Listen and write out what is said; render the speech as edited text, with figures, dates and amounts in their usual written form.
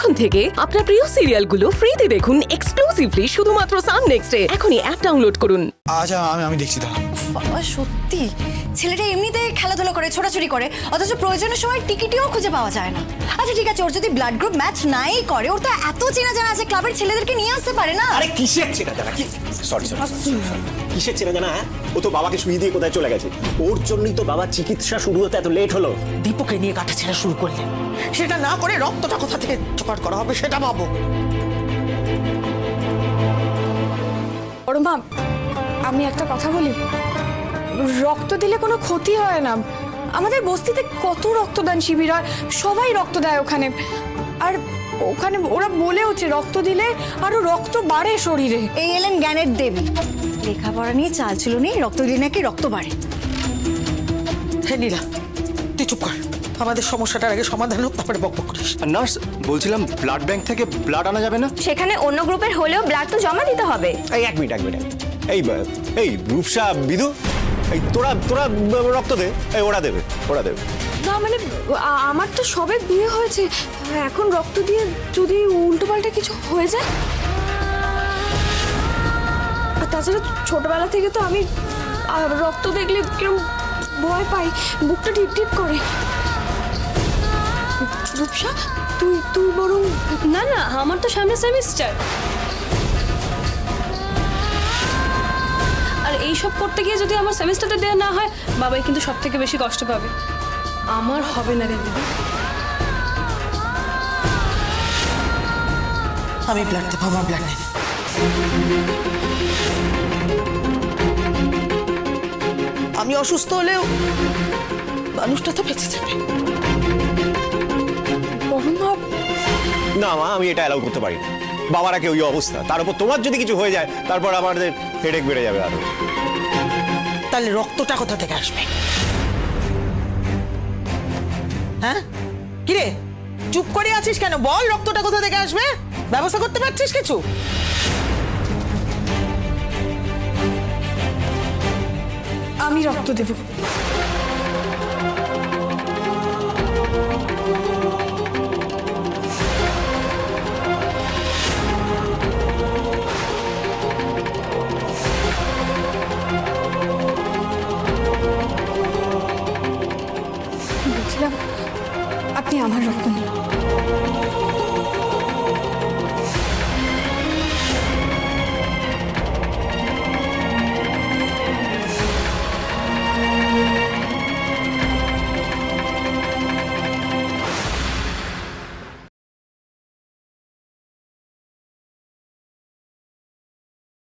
এখন থেকে আপনার প্রিয় সিরিয়ালগুলো ফ্রিতে দেখুন এক্সক্লুসিভলি শুধুমাত্র সান নেক্সটে। এখনই অ্যাপ ডাউনলোড করুন। আচ্ছা আমি দেখছি তা। বাবা সত্যি ছেলেটা এমনিতে খেলাধুলা করে ছোটাছুটি করে অথচ প্রয়োজনের সময় টিকিটিও খুঁজে পাওয়া যায় না। আচ্ছা ঠিক আছে, ওর যদি ব্লাড গ্রুপ ম্যাচ নাই করে, ওর তো এত চেনা জানা আছে, ক্লাবের ছেলেদেরকে নিয়ে আসতে পারে না? আরে কিসের চেনা জানা? কি সরি কিসের চেনা জানা? হ্যাঁ, ও তো বাবাকে শুয়ে দিয়ে কোথায় চলে গেছে। ওর জন্যই তো বাবার চিকিৎসা শুরু হতে এত লেট হলো। দীপকে নিয়ে কাটা ছেড়া শুরু করলেন, সেটা না করে রক্তটা কোথা থেকে জোগাড় করা হবে সেটা ভাবো। বড় মা, আমি একটা কথা বলি, রক্ত দিলে কোনো ক্ষতি হয় না। আমাদের বস্তিতে কত রক্তদান শিবির হয়, সবাই রক্ত দেয় ওখানে। আর ওখানে ওরা বলেওছে রক্ত দিলে আরো রক্ত বাড়ে শরীরে। এই এলেন জ্ঞানের দেবী, লেখাপড়া নিয়ে চাল ছিল নেই, রক্ত দিলে নাকি রক্ত বাড়ে। হে নীলা, তুই চুপ কর, আমাদের সমস্যাটার আগে সমাধান হোক, তারপরে বকবক করিস। নার্স, বলছিলাম ব্লাড ব্যাংক থেকে ব্লাড আনা যাবে না? সেখানে অন্য গ্রুপের হলেও ব্লাড তো জমা দিতে হবে। এই এক মিনিট এই রূপসা বিদু, এই তোরা রক্ত দে। এই ওরা দেবে। না মানে আমার তো সবে বিয়ে হয়েছে, এখন রক্ত দিয়ে যদি উল্টোপাল্টা কিছু হয়ে যায়। আর তাছাড়া ছোটবেলা থেকে তো আমি রক্ত দেখলে কিরকম ভয় পাই, বুকটা টিপ টিপ করে। রূপসা, তুই বরং। না না, আমার তো সামনে সেমিস্টার, আর এইসব করতে গিয়ে যদি আমার সেমিস্টারটা দেওয়া না হয়, বাবাই কিন্তু সব থেকে বেশি কষ্ট পাবে। আমার হবে না রে দিদি। আমি ব্লাড দেবো, আমার ব্লাড নেই। আমি অসুস্থ হলেও মানুষটা তো বেঁচে যাবে। বড় মা, না মা, আমি এটা অ্যালাউ করতে পারি না। বাবার আগে ওই অবস্থা, তার উপর তোমার যদি কিছু হয়ে যায়, তারপর আমাদের হেডেক বেড়ে যাবে আরো। তাহলে রক্তটা কোথা থেকে আসবে? হ্যাঁ, কিরে চুপ করে আছিস কেন? বল, রক্তটা কোথা থেকে আসবে? ব্যবস্থা করতে পারছিস কিছু? আমি রক্ত দেব।